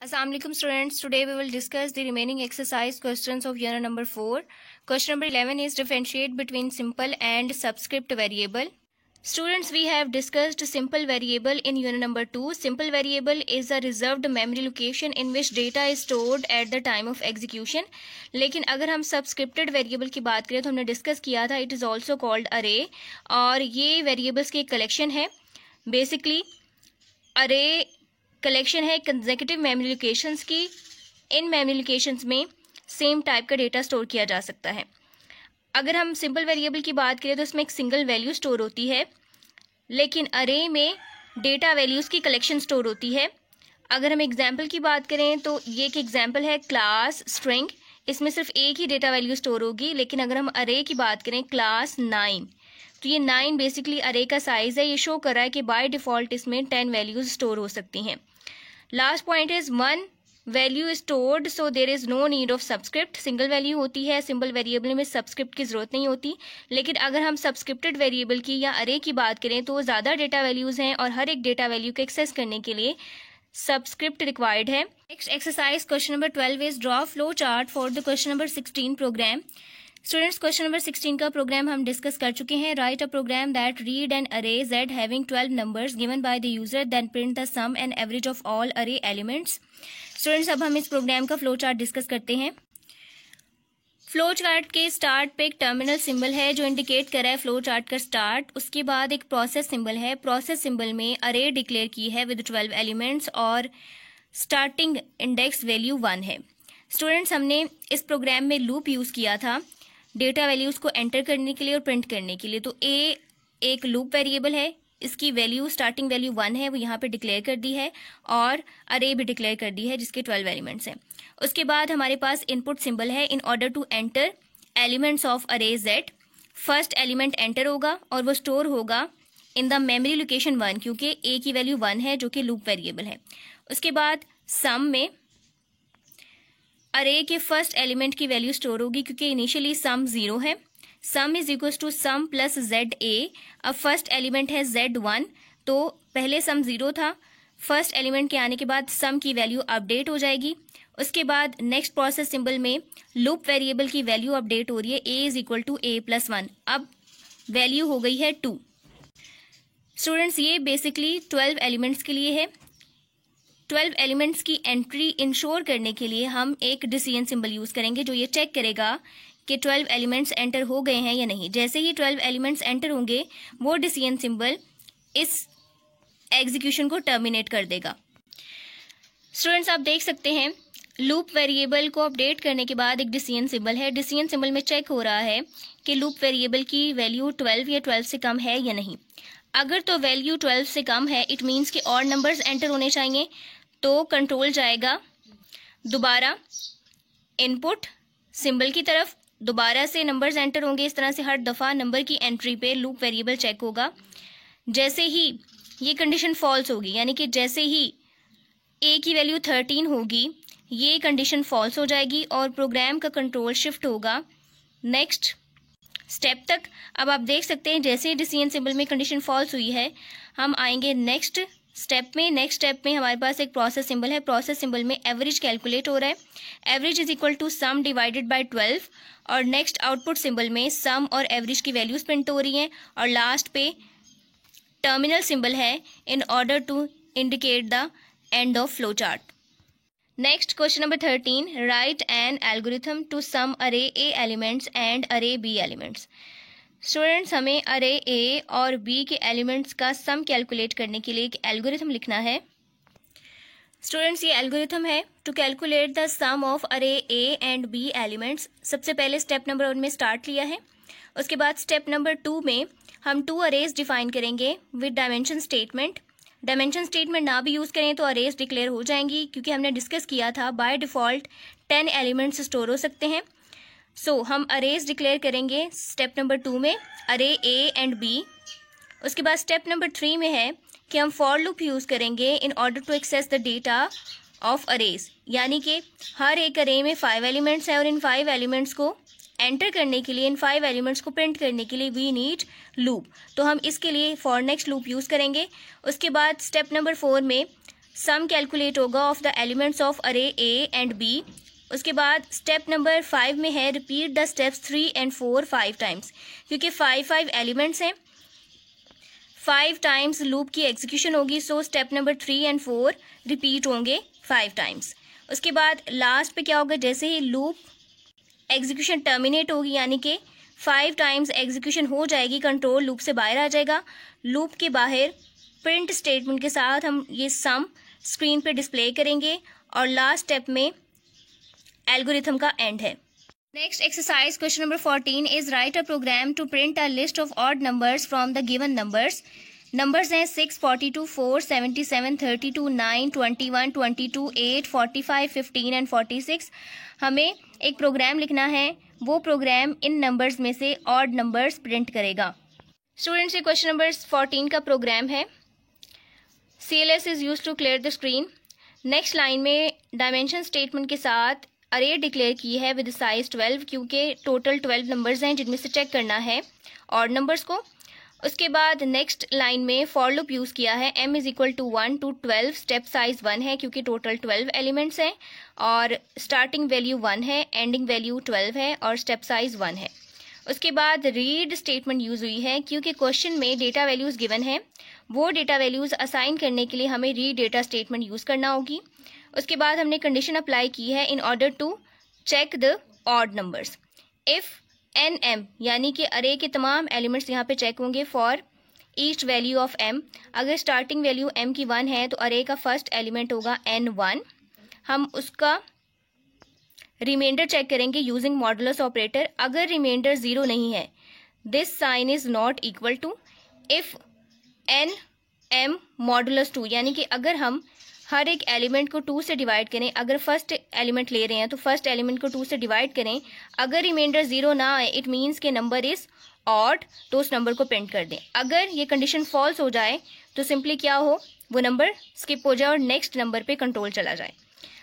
Assalamu alaikum students. Today we will discuss the remaining exercise questions of unit number 4. Question number 11 is differentiate between simple and subscript variable. Students, we have discussed simple variable in unit number 2. Simple variable is a reserved memory location in which data is stored at the time of execution. लेकिन अगर हम subscripted variable की बात करें तो हमने discuss किया था it is also called array और ये variables की कलेक्शन है. बेसिकली array कलेक्शन है कंसेक्यूटिव मेमोरी लोकेशंस की. इन मेमोरी लोकेशंस में सेम टाइप का डेटा स्टोर किया जा सकता है. अगर हम सिंपल वेरिएबल की बात करें तो इसमें एक सिंगल वैल्यू स्टोर होती है, लेकिन अरे में डेटा वैल्यूज़ की कलेक्शन स्टोर होती है. अगर हम एग्जांपल की बात करें तो ये एक एग्जांपल है क्लास स्ट्रिंग. इसमें सिर्फ एक ही डेटा वैल्यू स्टोर होगी. लेकिन अगर हम अरे की बात करें क्लास 9 तो ये 9 बेसिकली अरे का साइज़ है. ये शो कर रहा है कि बाय डिफ़ॉल्ट इसमें 10 वैल्यूज़ स्टोर हो सकती हैं. Last point is 1 value is stored so there is no need of subscript. Single value होती है, सिंपल वेरिएबल में सब्सक्रिप्ट की ज़रूरत नहीं होती. लेकिन अगर हम सब्सक्रिप्टेड वेरिएबल की या अरे की बात करें तो ज़्यादा डेटा वैल्यूज़ हैं और हर एक डेटा वैल्यू को एक्सेस करने के लिए सब्सक्रिप्ट रिक्वायर्ड है. Next exercise question number 12 is draw flow chart for the question number 16 program. Students, question number 16 का प्रोग्राम हम डिस्कस कर चुके हैं. Write a program that read an array Z having 12 numbers given by the user then print the sum and average of all array elements. Students, अब हम इस programme का flow chart discuss करते हैं. फ्लो चार्ट के start पे एक terminal symbol है जो इंडिकेट कर रहा है फ्लो चार्ट का स्टार्ट. उसके बाद एक प्रोसेस सिंबल है. प्रोसेस सिंबल में अरे डिक्लेयर की है विद 12 एलिमेंट्स और स्टार्टिंग इंडेक्स वैल्यू 1 है. स्टूडेंट्स, हमने इस प्रोग्राम में लूप यूज़ किया था डेटा वैल्यूज़ को एंटर करने के लिए और प्रिंट करने के लिए. तो ए एक लूप वेरिएबल है, इसकी वैल्यू स्टार्टिंग वैल्यू 1 है, वो यहाँ पे डिक्लेयर कर दी है और अरे भी डिक्लेयर कर दी है जिसके 12 एलिमेंट्स हैं. उसके बाद हमारे पास इनपुट सिंबल है. In order to enter elements of array Z, first element enter होगा और वो स्टोर होगा इन द मेमोरी लोकेशन 1 क्योंकि ए की वैल्यू 1 है जो कि लूप वेरिएबल है. उसके बाद सम में अरे के फर्स्ट एलिमेंट की वैल्यू स्टोर होगी क्योंकि इनिशियली सम 0 है. Sum is equal to sum plus ZA. अब फर्स्ट एलिमेंट है Z1 तो पहले सम 0 था. फर्स्ट एलिमेंट के आने के बाद सम की वैल्यू अपडेट हो जाएगी. उसके बाद नेक्स्ट प्रोसेस सिंबल में लूप वेरिएबल की वैल्यू अपडेट हो रही है. A is equal to A plus 1. अब वैल्यू हो गई है 2. स्टूडेंट्स, ये बेसिकली 12 एलिमेंट्स के लिए है. 12 एलिमेंट्स की एंट्री इंश्योर करने के लिए हम एक डिसीजन सिंबल यूज करेंगे जो ये चेक करेगा कि 12 एलिमेंट्स एंटर हो गए हैं या नहीं. जैसे ही 12 एलिमेंट्स एंटर होंगे वो डिसीजन सिंबल इस एग्जीक्यूशन को टर्मिनेट कर देगा. स्टूडेंट्स, आप देख सकते हैं लूप वेरिएबल को अपडेट करने के बाद एक डिसीजन सिंबल है. डिसीजन सिंबल में चेक हो रहा है कि लूप वेरिएबल की वैल्यू 12 या 12 से कम है या नहीं. अगर तो वैल्यू 12 से कम है इट मीन्स कि और नंबर्स एंटर होने चाहिए. तो कंट्रोल जाएगा दोबारा इनपुट सिंबल की तरफ, दोबारा से नंबर्स एंटर होंगे. इस तरह से हर दफ़ा नंबर की एंट्री पे लूप वेरिएबल चेक होगा. जैसे ही ये कंडीशन फॉल्स होगी यानी कि जैसे ही ए की वैल्यू 13 होगी ये कंडीशन फॉल्स हो जाएगी और प्रोग्राम का कंट्रोल शिफ्ट होगा नेक्स्ट स्टेप तक. अब आप देख सकते हैं जैसे ही डिसीजन सिंबल में कंडीशन फॉल्स हुई है हम आएंगे नेक्स्ट स्टेप में. नेक्स्ट स्टेप में हमारे पास एक प्रोसेस सिंबल है. प्रोसेस सिंबल में एवरेज कैलकुलेट हो रहा है. Average is equal to sum divided by 12 और नेक्स्ट आउटपुट सिंबल में सम और एवरेज की वैल्यूज प्रिंट हो रही हैं और लास्ट पे टर्मिनल सिंबल है in order to indicate the end of flow chart. Next question number 13, write an algorithm to sum array A elements and array B elements. Students, हमें array A और B के elements का सम calculate करने के लिए एक algorithm लिखना है. स्टूडेंट्स, ये एल्गोरिथम है to calculate the sum of array A and B elements. सबसे पहले स्टेप नंबर 1 में स्टार्ट लिया है. उसके बाद स्टेप नंबर 2 में हम 2 अरेज डिफाइन करेंगे with dimension statement. Dimension statement ना भी यूज़ करें तो अरेज डिक्लेयर हो जाएंगी क्योंकि हमने डिस्कस किया था बाय डिफ़ॉल्ट 10 एलिमेंट्स स्टोर हो सकते हैं. सो हम अरेज डिक्लेयर करेंगे स्टेप नंबर 2 में अरे A एंड B. उसके बाद स्टेप नंबर 3 में है कि हम फॉर लूप यूज़ करेंगे in order to access the data of arrays. यानी कि हर एक अरे में 5 एलिमेंट्स हैं और इन 5 एलिमेंट्स को एंटर करने के लिए, इन 5 एलिमेंट्स को प्रिंट करने के लिए वी नीड लूप. तो हम इसके लिए फॉर नेक्स्ट लूप यूज़ करेंगे. उसके बाद स्टेप नंबर 4 में सम कैलकुलेट होगा ऑफ द एलिमेंट्स ऑफ अरे ए एंड बी। उसके बाद स्टेप नंबर 5 में है repeat the steps 3 and 4 5 times, क्योंकि 5 एलिमेंट्स हैं, 5 टाइम्स लूप की एग्जीक्यूशन होगी, so step number 3 and 4 repeat होंगे 5 टाइम्स। उसके बाद लास्ट पे क्या होगा, जैसे ही लूप एग्जीक्यूशन टर्मिनेट होगी यानी कि 5 टाइम्स एग्जीक्यूशन हो जाएगी, कंट्रोल लूप से बाहर आ जाएगा। लूप के बाहर प्रिंट स्टेटमेंट के साथ हम ये सम स्क्रीन पे डिस्प्ले करेंगे और लास्ट स्टेप में एल्गोरिथम का एंड है। Next exercise question number 14 is write a program to print a list of odd numbers from the given numbers. Numbers हैं 6, 42, 4, 77, 32, 9, 21, 22, 8, 45, 15 एंड 46। हमें एक प्रोग्राम लिखना है, वो प्रोग्राम इन नंबर्स में से ऑड नंबर्स प्रिंट करेगा। स्टूडेंट्स, ये क्वेश्चन नंबर 14 का प्रोग्राम है। CLS is use to clear the screen. Next line में डायमेंशन स्टेटमेंट के साथ अरे डिक्लेयर की है विद साइज 12, क्योंकि टोटल 12 नंबर्स हैं जिनमें से चेक करना है ऑड नंबर्स को। उसके बाद नेक्स्ट लाइन में फॉर लूप यूज़ किया है, m is equal to 1 to 12, step size 1 है क्योंकि टोटल 12 एलिमेंट्स हैं और स्टार्टिंग वैल्यू 1 है, एंडिंग वैल्यू 12 है और स्टेप साइज 1 है। उसके बाद रीड स्टेटमेंट यूज़ हुई है क्योंकि क्वेश्चन में डेटा वैल्यूज़ गिवन है, वो डेटा वैल्यूज़ असाइन करने के लिए हमें रीड डेटा स्टेटमेंट यूज़ करना होगी। उसके बाद हमने कंडीशन अप्लाई की है in order to check the odd numbers. If NM यानी कि अरे के तमाम एलिमेंट्स यहाँ पे चेक होंगे for each value of m। अगर स्टार्टिंग वैल्यू m की 1 है तो अरे का फर्स्ट एलिमेंट होगा n1। हम उसका रिमाइंडर चेक करेंगे यूजिंग मॉडुलस ऑपरेटर। अगर रिमाइंडर 0 नहीं है, this sign is not equal to. If NM modulus 2 यानी कि अगर हम हर एक एलिमेंट को 2 से डिवाइड करें, अगर फर्स्ट एलिमेंट ले रहे हैं तो फर्स्ट एलिमेंट को 2 से डिवाइड करें, अगर रिमाइंडर 0 ना आए इट मीन्स के नंबर इज ऑड, तो उस नंबर को प्रिंट कर दें। अगर ये कंडीशन फॉल्स हो जाए तो सिंपली क्या हो, वो नंबर स्किप हो जाए और नेक्स्ट नंबर पे कंट्रोल चला जाए।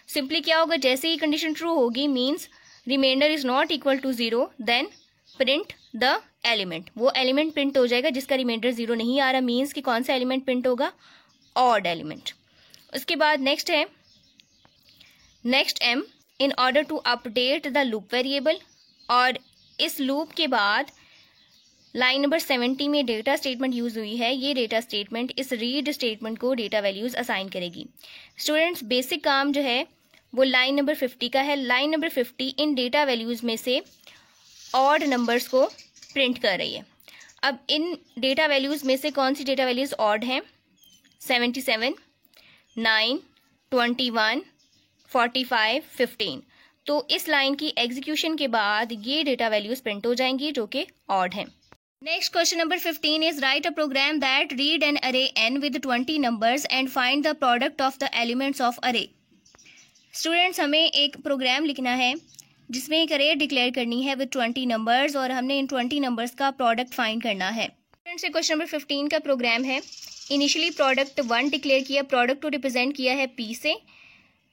सिंपली क्या होगा, जैसे ही कंडीशन ट्रू होगी means remainder is not equal to 0, then print the element. वो एलिमेंट प्रिंट हो जाएगा जिसका रिमाइंडर 0 नहीं आ रहा, मीन्स कि कौन सा एलिमेंट प्रिंट होगा, ऑड एलिमेंट। उसके बाद नेक्स्ट है next m in order to update the loop variable. और इस लूप के बाद लाइन नंबर 70 में डेटा स्टेटमेंट यूज हुई है। ये डेटा स्टेटमेंट इस रीड स्टेटमेंट को डेटा वैल्यूज असाइन करेगी। स्टूडेंट्स, बेसिक काम जो है वो लाइन नंबर 50 का है। लाइन नंबर 50 इन डेटा वैल्यूज में से ऑड नंबर्स को प्रिंट कर रही है। अब इन डेटा वैल्यूज में से कौन सी डेटा वैल्यूज ऑड हैं, 77, 9, 21, 45, 15। तो इस लाइन की एग्जीक्यूशन के बाद ये डेटा वैल्यूज प्रिंट हो जाएंगी जो कि ऑड हैं। Next question number 15 is write a program that read an array n with 20 numbers and find the product of the elements of array. Students, हमें एक प्रोग्राम लिखना है जिसमें एक अरे डिक्लेयर करनी है विद 20 नंबर्स और हमने इन 20 नंबर्स का प्रोडक्ट फाइंड करना है। स्टूडेंट्स, क्वेश्चन नंबर 15 का प्रोग्राम है। इनिशियली प्रोडक्ट 1 डिक्लेयर किया, प्रोडक्ट को रिप्रेजेंट किया है p से।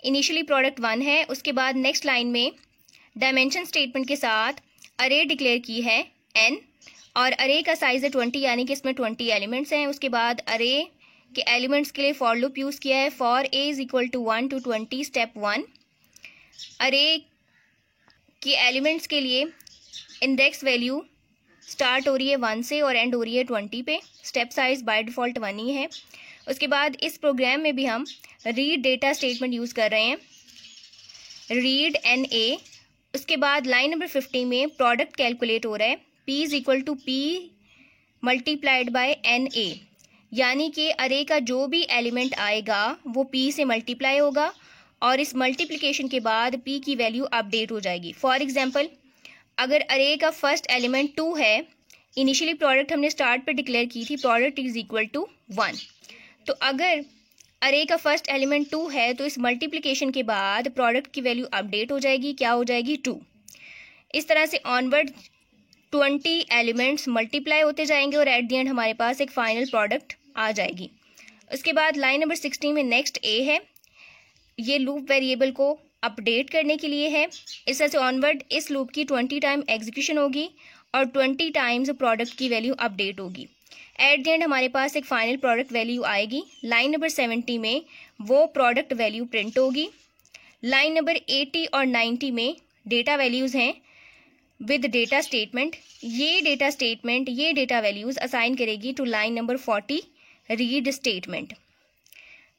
इनिशियली प्रोडक्ट 1 है। उसके बाद नेक्स्ट लाइन में डायमेंशन स्टेटमेंट के साथ अरे डिक्लेयर की है n और अरे का साइज है 20 यानी कि इसमें 20 एलिमेंट्स हैं। उसके बाद अरे के एलिमेंट्स के लिए फॉर लूप यूज़ किया है, for a is equal to 1 to 20 step 1। Array के एलिमेंट्स के लिए इंडेक्स वैल्यू स्टार्ट हो रही है 1 से और एंड हो रही है 20 पे। स्टेप साइज बाय डिफ़ॉल्ट 1 ही है। उसके बाद इस प्रोग्राम में भी हम रीड डेटा स्टेटमेंट यूज़ कर रहे हैं, रीड NA। उसके बाद लाइन नंबर 50 में प्रोडक्ट कैलकुलेट हो रहा है, p is equal to p multiplied by NA, यानी कि अरे का जो भी एलिमेंट आएगा वो p से मल्टीप्लाई होगा और इस मल्टीप्लिकेशन के बाद p की वैल्यू अपडेट हो जाएगी। फॉर एग्जांपल, अगर अरे का फर्स्ट एलिमेंट 2 है, इनिशियली प्रोडक्ट हमने स्टार्ट पे डिक्लेयर की थी प्रोडक्ट इज इक्वल टू 1, तो अगर अरे का फर्स्ट एलिमेंट 2 है तो इस मल्टीप्लिकेशन के बाद प्रोडक्ट की वैल्यू अपडेट हो जाएगी, क्या हो जाएगी, 2। इस तरह से ऑनवर्ड 20 एलिमेंट्स मल्टीप्लाई होते जाएंगे और एट द एंड हमारे पास एक फाइनल प्रोडक्ट आ जाएगी। उसके बाद लाइन नंबर 16 में नेक्स्ट a है, ये लूप वेरिएबल को अपडेट करने के लिए है। इस तरह से ऑनवर्ड इस लूप की 20 टाइम एग्जीक्यूशन होगी और 20 टाइम्स प्रोडक्ट की वैल्यू अपडेट होगी। एट द एंड हमारे पास एक फाइनल प्रोडक्ट वैल्यू आएगी। लाइन नंबर 70 में वो प्रोडक्ट वैल्यू प्रिंट होगी। लाइन नंबर 80 और 90 में डेटा वैल्यूज़ हैं विद डेटा स्टेटमेंट। ये डेटा वैल्यूज़ असाइन करेगी to line number 40 read statement.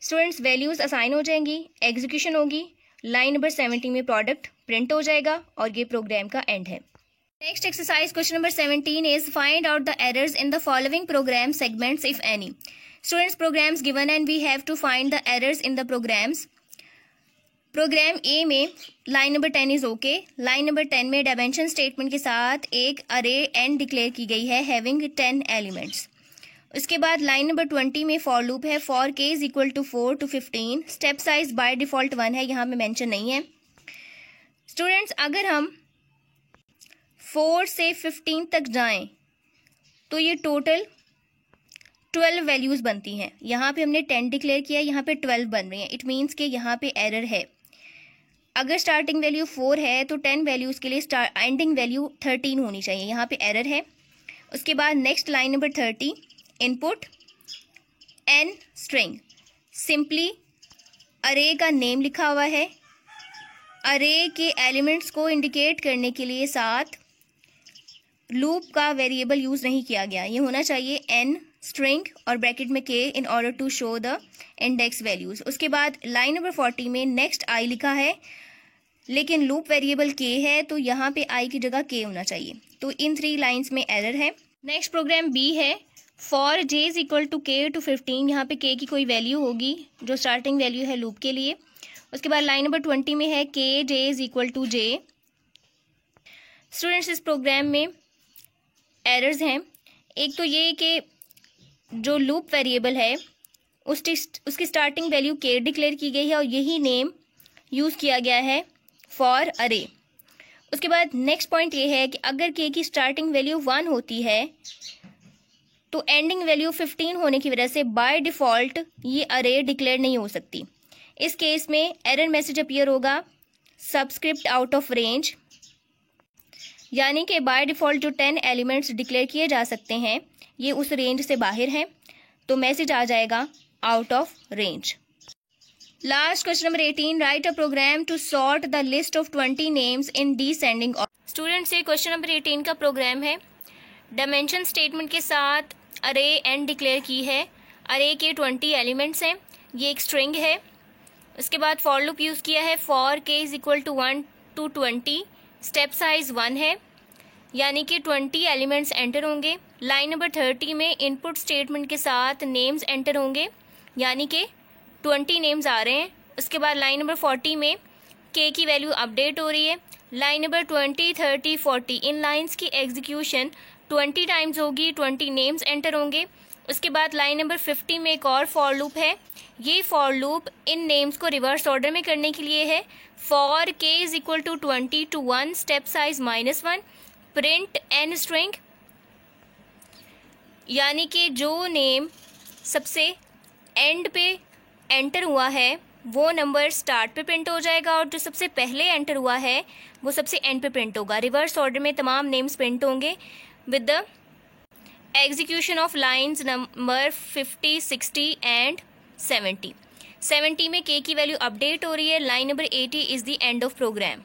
Students values assign हो जाएंगी, एग्जीक्यूशन होगी, लाइन नंबर 70 में प्रोडक्ट प्रिंट हो जाएगा और ये प्रोग्राम का एंड है। Next exercise question number 17 is find out the errors in the following program segments if any. Students programs given and we have to find the errors in the programs. Program A में line number 10 is okay. Line number 10 में dimension statement के साथ एक अरे N declare की गई है having 10 elements. उसके बाद लाइन नंबर 20 में फॉर लूप है for k is equal to 4 to 15। Step size by default 1 है, यहाँ पे मेंशन नहीं है। स्टूडेंट्स अगर हम 4 से 15 तक जाएं तो ये टोटल 12 वैल्यूज़ बनती हैं। यहाँ पे हमने 10 डिक्लेयर किया, यहाँ पे 12 बन रही हैं। इट मीन्स कि यहाँ पे एरर है। अगर स्टार्टिंग वैल्यू 4 है तो 10 वैल्यूज़ के लिए एंडिंग वैल्यू 13 होनी चाहिए, यहाँ पे एरर है। उसके बाद next line number 30 input n string, simply array का नेम लिखा हुआ है। अरे के एलिमेंट्स को इंडिकेट करने के लिए साथ लूप का वेरिएबल यूज़ नहीं किया गया। ये होना चाहिए एन स्ट्रिंग और ब्रैकेट में k in order to show the index values. उसके बाद लाइन नंबर 40 में नेक्स्ट आई लिखा है लेकिन लूप वेरिएबल के है तो यहाँ पे आई की जगह के होना चाहिए। तो इन 3 लाइन्स में एरर है। नेक्स्ट प्रोग्राम बी है for j is equal to k to 15। यहाँ पे के की कोई वैल्यू होगी जो स्टार्टिंग वैल्यू है लूप के लिए। उसके बाद लाइन नंबर 20 में है के J is equal to J. Students इस प्रोग्राम में एरर्स हैं। एक तो ये कि जो लूप वेरिएबल है उसकी स्टार्टिंग वैल्यू के डिक्लेयर की गई है और यही नेम यूज़ किया गया है फॉर अरे। उसके बाद नेक्स्ट पॉइंट ये है कि अगर के की स्टार्टिंग वैल्यू 1 होती है तो एंडिंग वैल्यू 15 होने की वजह से बाय डिफ़ॉल्ट ये अरे डिक्लेयर नहीं हो सकती। इस केस में एरर मैसेज अपीयर होगा सबस्क्रिप्ट आउट ऑफ रेंज, यानी कि बाय डिफ़ॉल्ट जो 10 एलिमेंट्स डिक्लेयर किए जा सकते हैं ये उस रेंज से बाहर हैं, तो मैसेज आ जाएगा out of range. Last question number 18 write a program to sort the list of 20 names in descending order. Students ये क्वेश्चन नंबर 18 का प्रोग्राम है। डायमेंशन स्टेटमेंट के साथ अरे एन डिक्लेयर की है। अरे के 20 एलिमेंट्स हैं, ये एक स्ट्रिंग है। उसके बाद फॉर लूप यूज़ किया है for k is equal to 1 to 20। Step size 1 है, यानी कि 20 एलिमेंट्स एंटर होंगे। लाइन नंबर 30 में इनपुट स्टेटमेंट के साथ नेम्स एंटर होंगे, यानी कि 20 नेम्स आ रहे हैं। उसके बाद लाइन नंबर 40 में के की वैल्यू अपडेट हो रही है। लाइन नंबर 20, 30, 40 इन लाइंस की एग्जीक्यूशन 20 टाइम्स होगी, 20 नेम्स एंटर होंगे। उसके बाद लाइन नंबर 50 में एक और फॉर लूप है। ये फॉर लूप इन नेम्स को रिवर्स ऑर्डर में करने के लिए है। For k is equal to 20 to 1 step size -1 print n string, यानी कि जो नेम सबसे एंड पे एंटर हुआ है वो नंबर स्टार्ट पे प्रिंट हो जाएगा और जो सबसे पहले एंटर हुआ है वो सबसे एंड पे प्रिंट होगा। रिवर्स ऑर्डर में तमाम नेम्स प्रिंट होंगे with the execution of lines number 50, 60 and 70। 70 में के की वैल्यू अपडेट हो रही है। Line number 80 is the end of programme.